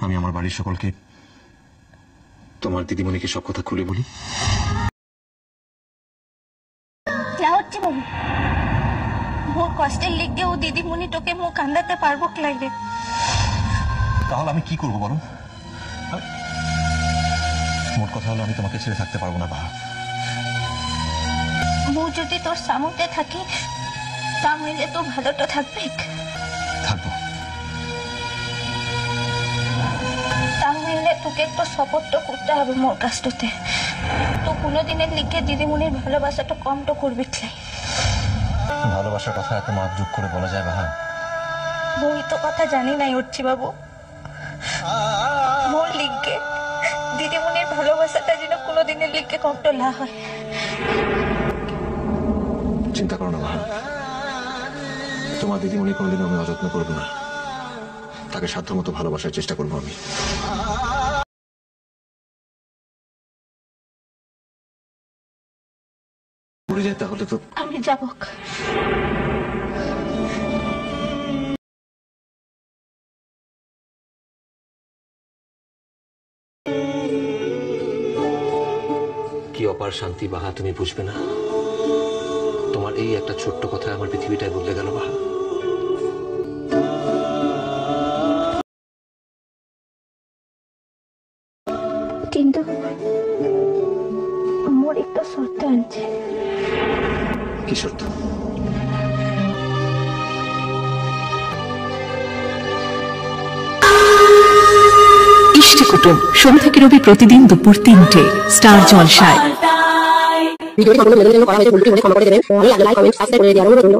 আমি আমার বাড়ির সকলকে তোমার দিদিমণিকে সব কথা খুলে বলি। মোর কষ্টের লিগে ও দিদিমণি তোকে মুখ কান্দাতে পারবো লাগে। তাহলে আমি কি করবো বলো? মোট কথা হলো আমি তোমাকে ছেড়ে থাকতে পারবো না বাহা। মু যদি তোর সামনে থাকি তাহলে তো ভালোটা থাকবে। থাকবো। তাহলে তোকে একটু সাপোর্ট করতে হবে মোর কাছটাতে। তো কোনোদিনের লিগে দিদিমণির ভালোবাসাটা কম তো করবি ক্লাই। ভালোবাসার কথা এত মাপজোক করে বলা যায় বাহা? মই তো কথা জানি নাই উঠছি বাবু। মোর লিগে দিদিমণির ভালোবাসাটা যেন কোনোদিনের লিগে কমটা না হয়। চিন্তা করো না বাহা, তোমার দিদিমণি কোনোদিন আমি অযত্ন করবো না। তাকে সাধ্যমতো ভালোবাসার চেষ্টা করবো আমি। পড়ে যায় তাহলে তো আমি যাব। কি অপার শান্তি বাহা, তুমি বুঝবে না। তোমার এই একটা ছোট্ট কথা আমার পৃথিবীটাই বদলে গেল বাহা। কিন্তু মোর একটা শর্ত আছে। কি শর্ত? ইষ্ট কুটুম সোম থেকে রবি প্রতিদিন দুপুর 3টে স্টার জলসায়। ভিডিওটি সম্পূর্ণ বিনোদনের জন্য করা হয়েছে, ভুলটি হলে ক্ষমা করে দেবেন। লাইক, কমেন্ট, সাবস্ক্রাইব করে দেওয়ার অনুরোধ রইল।